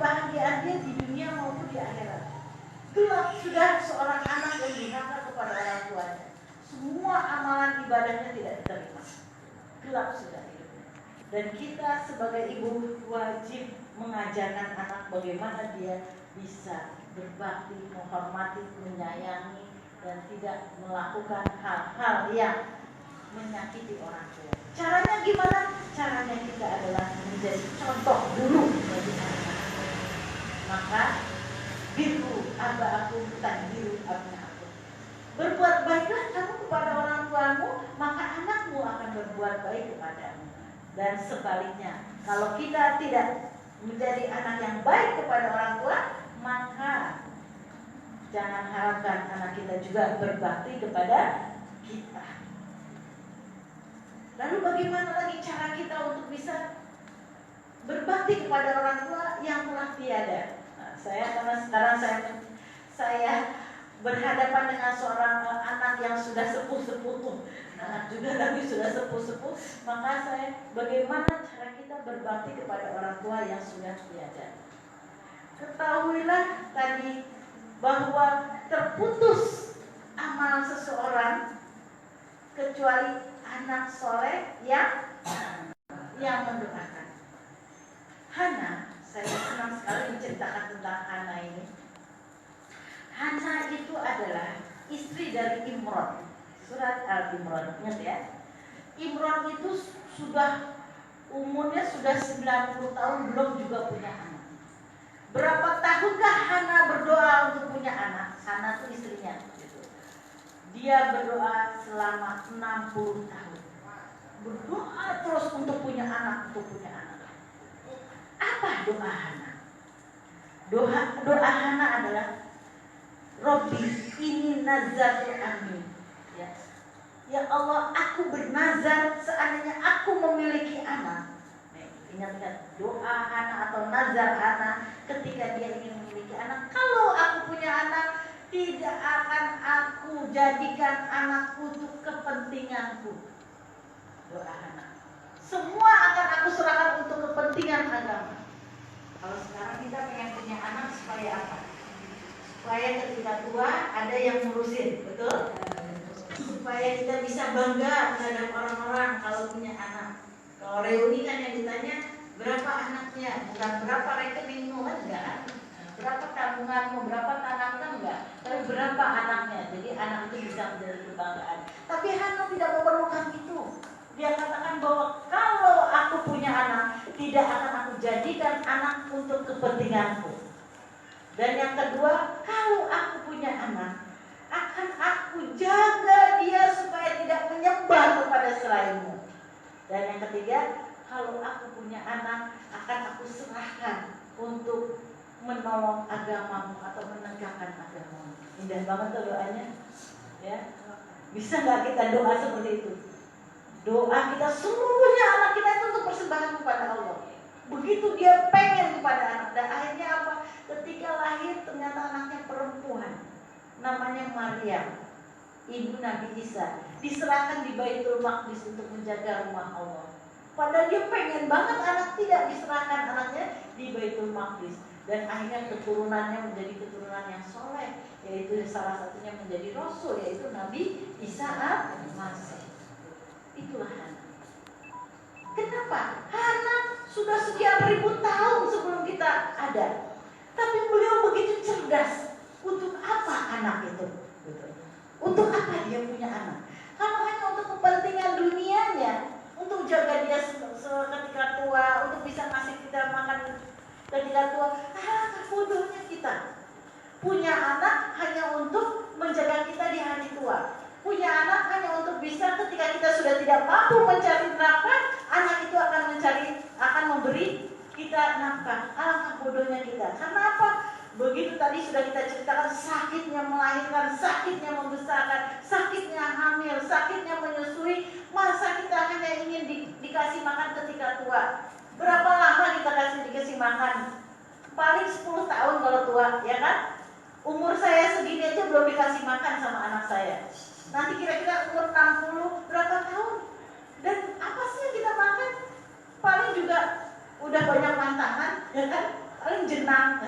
kebahagiaan dia di dunia maupun di akhirat. Gelap sudah seorang anak yang durhaka kepada orang tuanya. Semua amalan ibadahnya tidak diterima. Gelap sudah hidupnya. Dan kita sebagai ibu wajib mengajarkan anak bagaimana dia bisa berbakti, menghormati, menyayangi, dan tidak melakukan hal-hal yang menyakiti orang tua. Caranya gimana? Caranya kita adalah menjadi contoh dulu bagi anak. Maka biru aba aku bukan biru abna aku. Berbuat baiklah kamu kepada orang tuamu, maka anakmu akan berbuat baik kepadamu. Dan sebaliknya, kalau kita tidak menjadi anak yang baik kepada orang tua, maka jangan harapkan anak kita juga berbakti kepada kita. Lalu bagaimana lagi cara kita untuk bisa berbakti kepada orang tua yang telah tiada? Nah, karena sekarang saya berhadapan dengan seorang anak yang sudah sepuh-sepuh, anak juga lagi sudah sepuh-sepuh, maka bagaimana cara kita berbakti kepada orang tua yang sudah tiada? Ketahuilah tadi bahwa terputus amal seseorang kecuali anak soleh yang mendoakan. Hana, saya senang sekali menceritakan tentang Hana ini. Hana itu adalah istri dari Imron. Surat Al-Imron, ingat ya? Imron itu umurnya sudah 90 tahun belum juga punya anak. Berapa tahunkah Hana berdoa untuk punya anak? Hana itu istrinya. Dia berdoa selama 60 tahun. Berdoa terus untuk punya anak, Apa doa Hana? Doa Hana adalah Robbi ini nazartu amin. Ya Allah, aku bernazar seandainya aku memiliki anak. Ingat doa Hana atau nazar Hana ketika dia ingin memiliki anak. Kalau aku punya anak, tidak akan aku jadikan anakku untuk kepentinganku. Doa Hana. Semua akan aku serahkan untuk kepentingan agama. Kalau sekarang kita pengen punya anak supaya apa? Supaya ketika tua ada yang ngurusin, betul? Supaya kita bisa bangga terhadap orang-orang kalau punya anak. Kalau reuni kan yang ditanya berapa anaknya, bukan berapa rekeningmu, kan enggak? Berapa tabunganmu, berapa tanahmu, enggak? Tapi berapa anaknya. Jadi anak itu bisa menjadi kebanggaan. Tapi Hana tidak memerlukan itu. Dia katakan bahwa kalau aku punya anak, tidak akan aku jadikan anak untuk kepentinganku. Dan yang kedua, kalau aku punya anak, akan aku jaga dia supaya tidak menyembah kepada selainmu. Dan yang ketiga, kalau aku punya anak, akan aku serahkan untuk menolong agamamu atau menegakkan agamamu. Indah banget tuh doanya, ya. Bisa nggak kita doa seperti itu? Doa kita seluruhnya anak kita itu untuk persembahan kepada Allah. Begitu dia pengen kepada anak, dan akhirnya apa? Ketika lahir ternyata anaknya perempuan, namanya Maryam, ibu Nabi Isa, diserahkan di Baitul Maqdis untuk menjaga rumah Allah. Padahal dia pengen banget anak, tidak diserahkan anaknya di Baitul Maqdis. Dan akhirnya keturunannya menjadi keturunan yang soleh, yaitu salah satunya menjadi Rasul, yaitu Nabi Isa al-Masih. Itulah Hana. Kenapa? Hana sudah sekian ribu tahun sebelum kita ada, tapi beliau begitu cerdas. Untuk apa anak itu? Untuk apa dia punya anak? Kalau hanya untuk kepentingan dunianya, untuk jaga dia ketika tua, untuk bisa ngasih kita makan ketika tua, bodohnya kita. Punya anak hanya untuk menjaga kita di hari tua. Punya anak hanya untuk bisa ketika kita sudah tidak mampu mencari nafkah, anak itu akan memberi kita nafkah. Alangkah bodohnya kita. Karena apa? Begitu tadi sudah kita ceritakan, sakitnya melahirkan, sakitnya membesarkan, sakitnya hamil, sakitnya menyusui. Masa kita hanya ingin dikasih makan ketika tua? Berapa lama kita dikasih makan? Paling 10 tahun kalau tua, ya kan? Umur saya segini aja belum dikasih makan sama anak saya. Nanti kira-kira umur 60 berapa tahun? Dan apa sih yang kita makan? Paling juga udah banyak mantangan, ya kan? paling jenang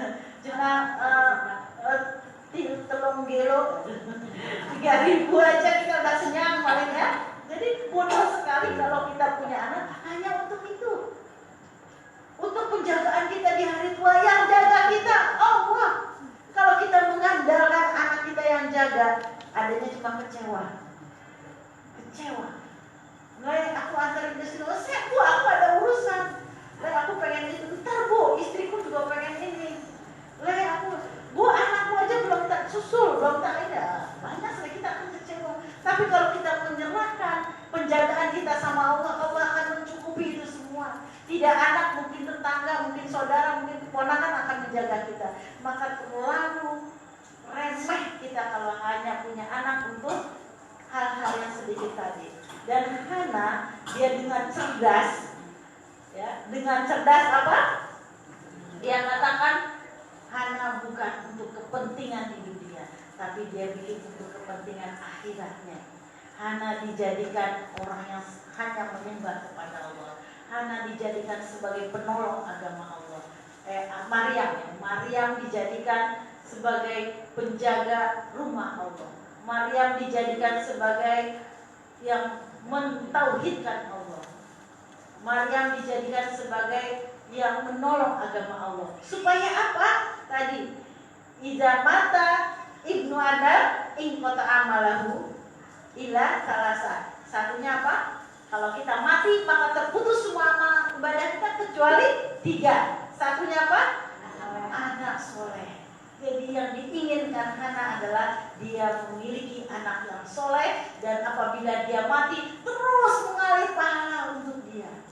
telung gelo 3.000 aja kita udah senyang paling ya. Jadi bodoh sekali kalau kita punya anak hanya untuk itu, untuk penjagaan kita di hari tua. Yang jaga kita Allah. Kalau kita mengandalkan anak kita yang jaga, adanya cuma kecewa. Mulai aku antarin ke sini, aku ada urusan. Mulai aku pengen itu, ntar bu, istriku juga pengen ini. Mulai bu, anakku aja belum tak susul, belum tak ada. Banyak sekali kita akan kecewa. Tapi kalau kita menyerahkan penjagaan kita sama Allah, Allah akan mencukupi itu semua. Tidak anak, mungkin tetangga, mungkin saudara, mungkin keponakan akan menjaga kita. Maka terlalu remeh kita kalau hanya punya anak untuk hal-hal yang sedikit tadi. Dan Hana, dia dengan cerdas, ya, dengan cerdas apa? Dia katakan Hana bukan untuk kepentingan di dunia, tapi dia bikin untuk kepentingan akhiratnya. Hana dijadikan orang yang hanya menyembah kepada Allah. Hana dijadikan sebagai penolong agama Allah. Maryam dijadikan sebagai penjaga rumah Allah. Maryam dijadikan sebagai yang mentauhidkan Allah. Maryam dijadikan sebagai yang menolong agama Allah. Supaya apa? Tadi iza mata ibnu Adam in kota amalahu ila salasa. Satunya apa? Kalau kita mati maka terputus semua amal ibadah kita kecuali 3. Satunya apa? Anak soleh. Jadi yang diinginkan Hana adalah dia memiliki anak yang soleh, dan apabila dia mati terus mengalir pahala untuk dia.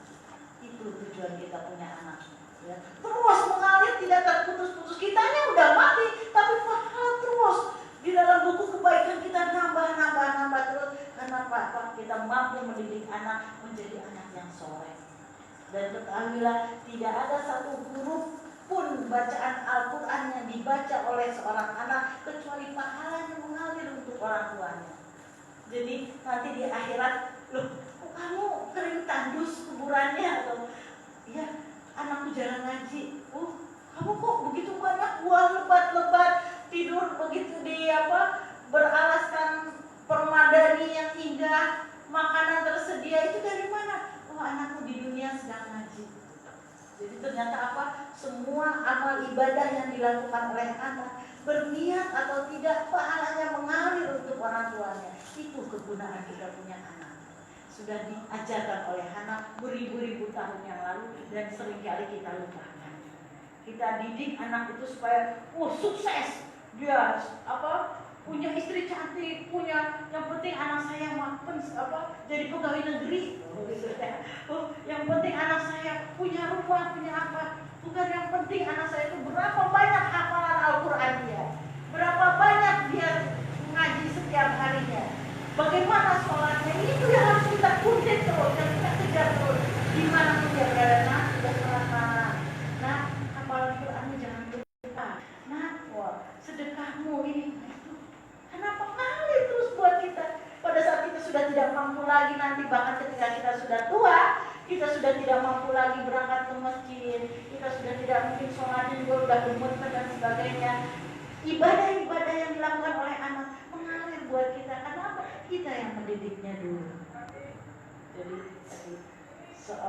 Itu tujuan kita punya anak, ya. Terus mengalir, tidak terputus-putus. Kitanya udah mati tapi pahala terus. Di dalam buku kebaikan kita nambah terus. Karena apa? Kita mampu mendidik anak menjadi anak yang soleh. Dan ketahuilah tidak ada satu huruf pun bacaan Al-Quran yang dibaca oleh seorang anak kecuali pahalanya mengalir untuk orang tuanya. Jadi nanti di akhirat, loh kamu kering tandus kuburannya, atau ya anakku jarang ngaji, kamu kok begitu banyak uang lebat-lebat, tidur begitu di beralaskan permadani yang indah, makanan tersedia, itu dari mana? Anakku di dunia sedang ngaji. Jadi ternyata apa? Semua amal ibadah yang dilakukan oleh anak, berniat atau tidak, pahalanya mengalir untuk orang tuanya. Itu kegunaan kita punya anak. Sudah diajarkan oleh anak beribu-ribu tahun yang lalu dan seringkali kita lupakan. Kita didik anak itu supaya sukses. Dia punya istri cantik, punya, yang penting anak saya jadi pegawai negeri. Yang penting anak saya punya rumah, punya apa. Bukan yang penting anak saya itu berapa banyak hafalan Al-Quran dia, berapa banyak dia ngaji setiap harinya, bagaimana sholatnya. Itu yang harus kita kuntit terus, yang kita kejar terus. Gimana dia berada, sudah sholat malam, hafalan Qurannya jangan lupa, sedekahmu ini. Kenapa ngalir terus buat kita? Pada saat kita sudah tidak mampu lagi, nanti bahkan ketika kita sudah tua, kita sudah tidak mampu lagi berangkat ke masjid, kita sudah tidak mungkin sholatnya juga udah gemeter dan sebagainya. Ibadah-ibadah yang dilakukan oleh anak mengalir buat kita. Kenapa? Kita yang mendidiknya dulu. Jadi